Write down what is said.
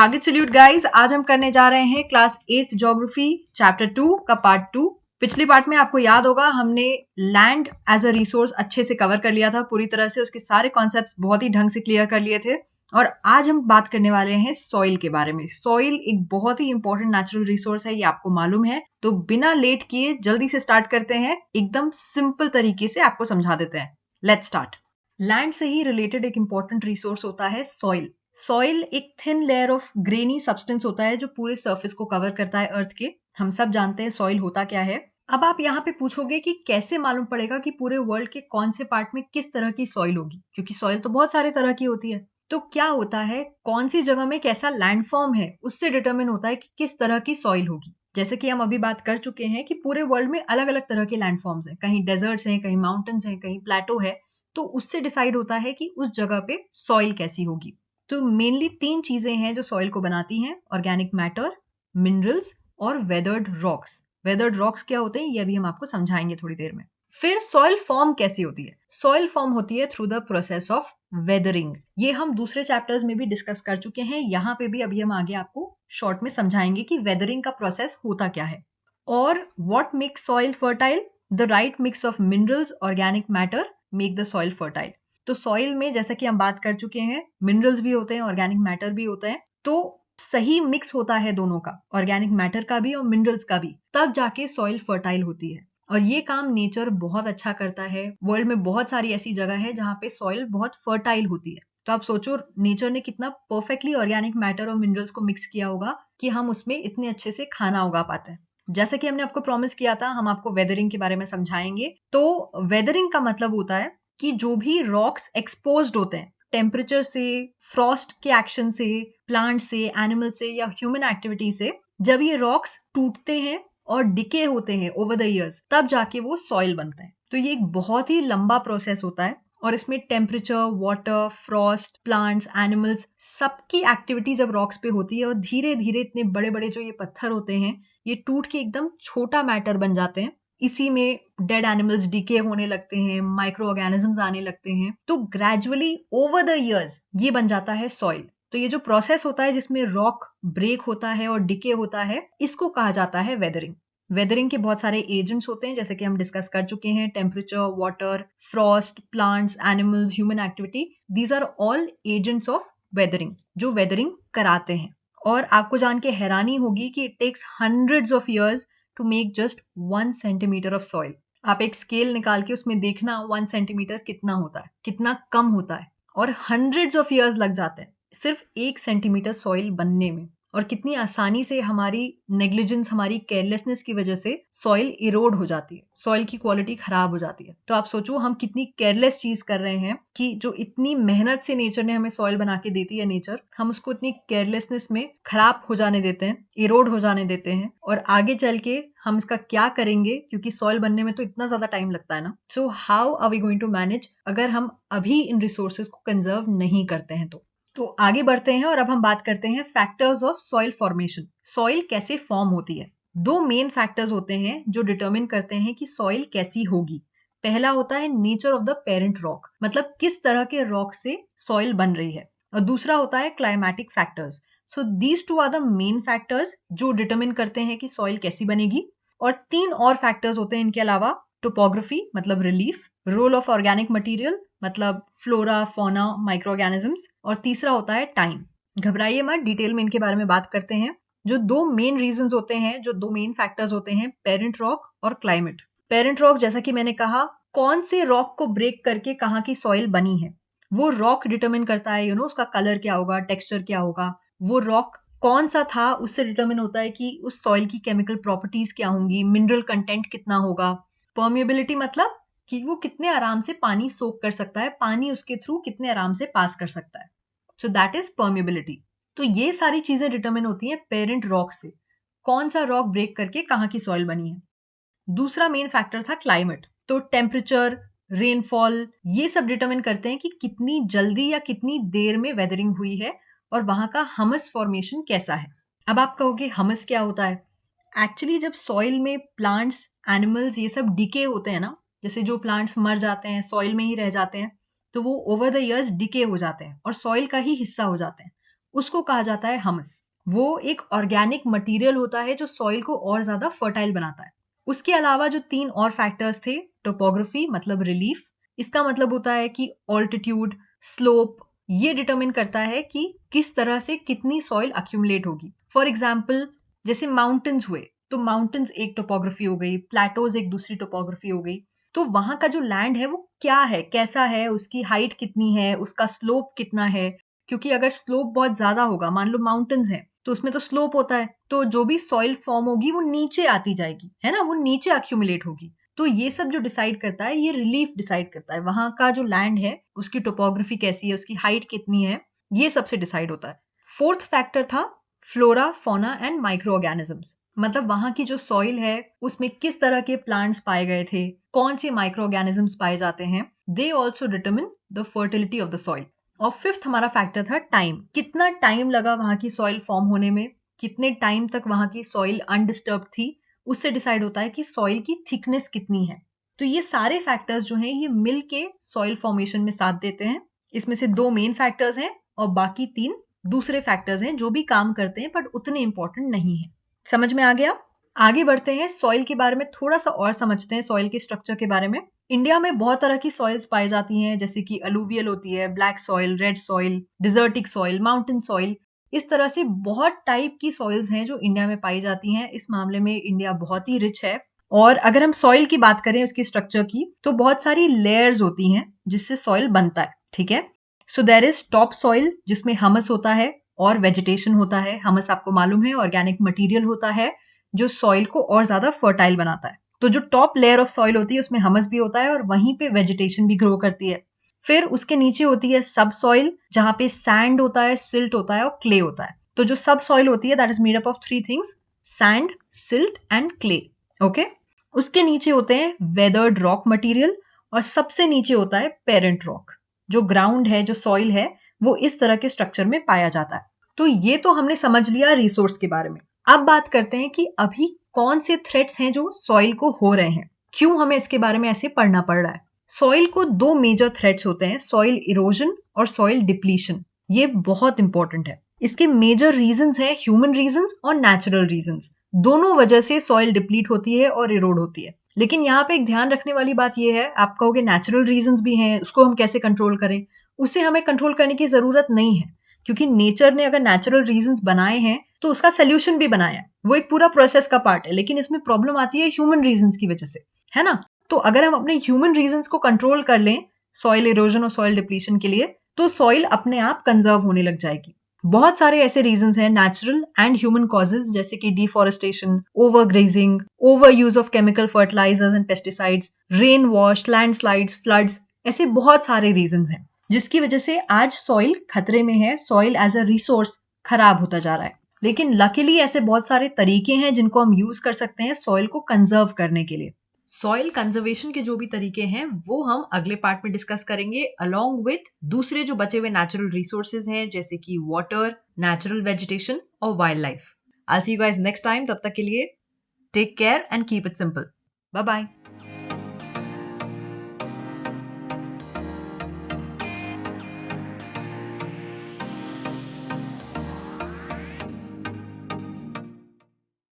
Target salute guys, आज हम करने जा रहे हैं क्लास 8th ज्योग्राफी चैप्टर 2 का पार्ट 2। पिछली पार्ट में आपको याद होगा हमने लैंड एज अ रिसोर्स अच्छे से कवर कर लिया था, पूरी तरह से उसके सारे कॉन्सेप्ट्स बहुत ही ढंग से क्लियर कर लिए थे। और आज हम बात करने वाले हैं सॉइल के बारे में। सॉइल एक बहुत ही इंपॉर्टेंट नेचुरल रिसोर्स है, ये आपको मालूम है। तो बिना लेट किए जल्दी से स्टार्ट करते हैं, एकदम सिंपल तरीके से आपको समझा देते हैं। Let's start. लैंड से ही रिलेटेड एक इंपॉर्टेंट रिसोर्स होता है सॉइल। सॉइल एक thin layer of granny substance होता है जो पूरे सरफेस को कवर करता है अर्थ के। हम सब जानते हैं सॉइल होता क्या है। अब आप यहाँ पे पूछोगे कि कैसे मालूम पड़ेगा कि पूरे वर्ल्ड के कौन से पार्ट में किस तरह की सॉइल होगी, क्योंकि सॉइल तो बहुत सारे तरह की होती है। तो क्या होता है, कौन सी जगह में कैसा लैंडफॉर्म है उससे डिटरमिन होता है कि किस तरह की सॉइल होगी। जैसे कि हम अभी बात कर चुके हैं कि पूरे वर्ल्ड में अलग अलग तरह के लैंडफॉर्म्स हैं, कहीं डेजर्ट्स हैं, कहीं माउंटेन्स हैं, कहीं प्लेटो है। तो उससे डिसाइड होता है कि उस जगह पे सॉइल कैसी होगी। तो मेनली 3 चीजें हैं जो सॉइल को बनाती हैं: ऑर्गेनिक मैटर, मिनरल्स और वेदर्ड रॉक्स। वेदर्ड रॉक्स क्या होते हैं ये अभी हम आपको समझाएंगे थोड़ी देर में। फिर सॉइल फॉर्म कैसी होती है? सॉइल फॉर्म होती है through the process of weathering. ये हम दूसरे चैप्टर्स में भी डिस्कस कर चुके हैं, यहाँ पे भी अभी हम आगे आपको शॉर्ट में समझाएंगे कि वेदरिंग का प्रोसेस होता क्या है। और what makes soil fertile? The right mix of minerals, organic matter make the soil fertile. तो सॉइल में जैसा कि हम बात कर चुके हैं, मिनरल्स भी होते हैं, ऑर्गेनिक मैटर भी होते हैं। तो सही मिक्स होता है दोनों का, ऑर्गेनिक मैटर का भी और मिनरल्स का भी, तब जाके सॉइल फर्टाइल होती है। और ये काम नेचर बहुत अच्छा करता है। वर्ल्ड में बहुत सारी ऐसी जगह है जहाँ पे सॉइल बहुत फर्टाइल होती है। तो आप सोचो नेचर ने कितना परफेक्टली ऑर्गेनिक मैटर और मिनरल्स को मिक्स किया होगा कि हम उसमें इतने अच्छे से खाना उगा पाते हैं। जैसा कि हमने आपको प्रॉमिस किया था, हम आपको वेदरिंग के बारे में समझाएंगे। तो वेदरिंग का मतलब होता है कि जो भी रॉक्स एक्सपोज्ड होते हैं टेम्परेचर से, फ्रॉस्ट के एक्शन से, प्लांट से, एनिमल से या ह्यूमन एक्टिविटी से, जब ये रॉक्स टूटते हैं और डिके होते हैं ओवर द इयर्स, तब जाके वो सॉइल बनते हैं। तो ये एक बहुत ही लंबा प्रोसेस होता है और इसमें temperature, water, frost, plants, animals, सबकी एक्टिविटी जब रॉक्स पे होती है और धीरे धीरे इतने बड़े बड़े जो ये पत्थर होते हैं ये टूट के एकदम छोटा मैटर बन जाते हैं। इसी में डेड एनिमल्स डीके होने लगते हैं, माइक्रो ऑर्गेनिजम्स आने लगते हैं। तो ग्रेजुअली ओवर द इयर्स ये बन जाता है सॉइल। तो ये जो प्रोसेस होता है जिसमें रॉक ब्रेक होता है और डिके होता है, इसको कहा जाता है वेदरिंग। वेदरिंग के बहुत सारे एजेंट्स होते हैं जैसे कि हम डिस्कस कर चुके हैं: temperature, water, frost, plants, animals, human activity. These are all agents of weathering जो वेदरिंग कराते हैं। और आपको जान के हैरानी होगी कि it takes hundreds of years to make just 1 centimetre of soil. आप एक स्केल निकाल के उसमें देखना 1 सेंटीमीटर कितना होता है, कितना कम होता है। और हंड्रेड्स ऑफ इयर्स लग जाते हैं सिर्फ 1 सेंटीमीटर सॉइल बनने में। और कितनी आसानी से हमारी नेग्लिजेंस, हमारी केयरलेसनेस की वजह से सॉइल इरोड हो जाती है, सॉइल की क्वालिटी खराब हो जाती है। तो आप सोचो हम कितनी केयरलेस चीज कर रहे हैं कि जो इतनी मेहनत से नेचर ने हमें सॉइल बना के देती है नेचर, हम उसको इतनी केयरलेसनेस में खराब हो जाने देते हैं, इरोड हो जाने देते हैं। और आगे चल के हम इसका क्या करेंगे, क्योंकि सॉइल बनने में तो इतना ज्यादा टाइम लगता है ना। So how are we going to manage अगर हम अभी इन रिसोर्सेज को कंजर्व नहीं करते हैं तो आगे बढ़ते हैं और अब हम बात करते हैं factors of soil formation. Soil कैसे फॉर्म होती है? 2 मेन फैक्टर्स होते हैं जो डिटरमिन करते हैं कि सॉइल कैसी होगी। पहला होता है nature of the parent rock, मतलब किस तरह के रॉक से सॉइल बन रही है। और दूसरा होता है climatic factors. So these 2 are the main factors जो डिटरमिन करते हैं कि सॉइल कैसी बनेगी। और 3 और फैक्टर्स होते हैं इनके अलावा: टोपोग्राफी मतलब relief, role of organic material मतलब फ्लोरा, फौना, माइक्रो ऑर्गेनिजम्स, और तीसरा होता है टाइम। घबराइए मत, डिटेल में इनके बारे में बात करते हैं। जो 2 मेन रीजंस होते हैं, जो 2 मेन फैक्टर्स होते हैं, पेरेंट रॉक और क्लाइमेट। पेरेंट रॉक, जैसा कि मैंने कहा, कौन से रॉक को ब्रेक करके कहाँ की सॉइल बनी है, वो रॉक डिटरमिन करता है। उसका कलर क्या होगा, टेक्सचर क्या होगा, वो रॉक कौन सा था, उससे डिटरमिन होता है कि उस सॉइल की केमिकल प्रॉपर्टीज क्या होंगी, मिनरल कंटेंट कितना होगा। परमिएबिलिटी मतलब कि वो कितने आराम से पानी सोक कर सकता है, पानी उसके थ्रू कितने आराम से पास कर सकता है। So that is permeability. तो ये सारी चीजें डिटरमिन होती हैं पेरेंट रॉक से, कौन सा रॉक ब्रेक करके कहाँ की सॉइल बनी है। दूसरा मेन फैक्टर था क्लाइमेट। तो टेम्परेचर, रेनफॉल, ये सब डिटरमिन करते हैं कि कितनी जल्दी या कितनी देर में वेदरिंग हुई है और वहां का हमस फॉर्मेशन कैसा है। अब आप कहोगे हमस क्या होता है? एक्चुअली जब सॉइल में प्लांट्स, एनिमल्स ये सब डिके होते हैं ना, जैसे जो प्लांट्स मर जाते हैं, सॉइल में ही रह जाते हैं, तो वो ओवर द इयर्स डिके हो जाते हैं और सॉइल का ही हिस्सा हो जाते हैं। उसको कहा जाता है हमस। वो एक ऑर्गेनिक मटेरियल होता है जो सॉइल को और ज्यादा फर्टाइल बनाता है। उसके अलावा जो 3 और फैक्टर्स थे, टोपोग्राफी मतलब रिलीफ, इसका मतलब होता है कि ऑल्टीट्यूड, स्लोप, ये डिटरमिन करता है कि किस तरह से कितनी सॉइल अक्यूमुलेट होगी। फॉर एग्जाम्पल जैसे माउंटेन्स हुए तो माउंटेन्स एक टोपोग्राफी हो गई, प्लेटोज एक दूसरी टोपोग्राफी हो गई। तो वहां का जो लैंड है वो क्या है, कैसा है, उसकी हाइट कितनी है, उसका स्लोप कितना है। क्योंकि अगर स्लोप बहुत ज्यादा होगा, मान लो माउंटेन्स है तो उसमें तो स्लोप होता है, तो जो भी सॉइल फॉर्म होगी वो नीचे आती जाएगी, है ना, वो नीचे अक्यूमुलेट होगी। तो ये सब जो डिसाइड करता है, ये रिलीफ डिसाइड करता है, वहां का जो लैंड है उसकी टोपोग्राफी कैसी है, उसकी हाइट कितनी है, ये सबसे डिसाइड होता है। फोर्थ फैक्टर था flora, fauna and micro organisms. मतलब वहां की जो सॉइल है उसमें किस तरह के प्लांट्स पाए गए थे, कौन से माइक्रो ऑर्गेनिजम्स पाए जाते हैं, they also determine the fertility of the soil. और फिफ्थ हमारा फैक्टर था टाइम, कितना टाइम लगा वहां की सॉइल फॉर्म होने में, कितने टाइम तक वहां की सॉइल अनडिस्टर्ब थी, उससे डिसाइड होता है कि सॉइल की थिकनेस कितनी है। तो ये सारे फैक्टर्स जो हैं ये मिल के सॉइल फॉर्मेशन में साथ देते हैं। इसमें से 2 मेन फैक्टर्स हैं और बाकी 3 दूसरे फैक्टर्स हैं जो भी काम करते हैं बट उतने इंपॉर्टेंट नहीं है। समझ में आ गया? आगे बढ़ते हैं, सॉइल के बारे में थोड़ा सा और समझते हैं, सॉइल के स्ट्रक्चर के बारे में। इंडिया में बहुत तरह की सॉइल्स पाई जाती हैं, जैसे कि अलूवियल होती है, black soil, red soil, desertic soil, mountain soil. इस तरह से बहुत टाइप की सॉइल्स हैं जो इंडिया में पाई जाती हैं। इस मामले में इंडिया बहुत ही रिच है। और अगर हम सॉइल की बात करें, उसकी स्ट्रक्चर की, तो बहुत सारी लेयर्स होती हैं जिससे सॉइल बनता है, ठीक है। So there is top soil जिसमें हमस होता है और वेजिटेशन होता है। हमस आपको मालूम है ऑर्गेनिक मटेरियल होता है जो सॉइल को और ज्यादा फर्टाइल बनाता है। तो जो टॉप लेयर ऑफ सॉइल होती है उसमें हमस भी होता है और वहीं पे वेजिटेशन भी ग्रो करती है। फिर उसके नीचे होती है सब सॉइल, जहां पे सैंड होता है, सिल्ट होता है और क्ले होता है। तो जो सब सॉइल होती है that is made up of 3 things, sand, silt and clay. Okay. उसके नीचे होते हैं वेदर्ड रॉक मटेरियल और सबसे नीचे होता है पेरेंट रॉक। जो ग्राउंड है, जो सॉइल है, वो इस तरह के स्ट्रक्चर में पाया जाता है। तो ये तो हमने समझ लिया रिसोर्स के बारे में। अब बात करते हैं कि अभी कौन से थ्रेट्स हैं जो सॉइल को हो रहे हैं, क्यों हमें इसके बारे में ऐसे पढ़ना पड़ रहा है। सॉइल को 2 मेजर थ्रेट्स होते हैं, सॉइल इरोजन और सॉइल डिप्लीशन। ये बहुत इंपॉर्टेंट है। इसके मेजर रीजंस हैं ह्यूमन रीजंस और नेचुरल रीजंस। दोनों वजह से सॉइल डिप्लीट होती है और इरोड होती है। लेकिन यहाँ पे एक ध्यान रखने वाली बात यह है, आप कहोगे नेचुरल रीजंस भी हैं, उसको हम कैसे कंट्रोल करें। उसे हमें कंट्रोल करने की जरूरत नहीं है, क्योंकि नेचर ने अगर नेचुरल रीजंस बनाए हैं तो उसका सोल्यूशन भी बनाया है, वो एक पूरा प्रोसेस का पार्ट है। लेकिन इसमें प्रॉब्लम आती है ह्यूमन रीजंस की वजह से, है ना। तो अगर हम अपने ह्यूमन रीजंस को कंट्रोल कर लें सॉइल इरोजन और सॉइल डिप्लीशन के लिए, तो सॉइल अपने आप कंजर्व होने लग जाएगी। बहुत सारे ऐसे रीजंस हैं, नेचुरल एंड ह्यूमन कॉजेज, जैसे कि deforestation, over grazing, over use of chemical fertilisers and pesticides, rain wash, landslides, floods, ऐसे बहुत सारे रीजंस हैं जिसकी वजह से आज सॉइल खतरे में है, सॉइल एज अ रिसोर्स खराब होता जा रहा है। लेकिन लकीली ऐसे बहुत सारे तरीके हैं जिनको हम यूज कर सकते हैं सॉइल को कंजर्व करने के लिए। सॉइल कंजर्वेशन के जो भी तरीके हैं वो हम अगले पार्ट में डिस्कस करेंगे, अलोंग विथ दूसरे जो बचे हुए नेचुरल रिसोर्सेज हैं, जैसे कि वाटर, नेचुरल वेजिटेशन और wild life. I see you guys next time. तब तक के लिए take care and keep it simple. Bye bye.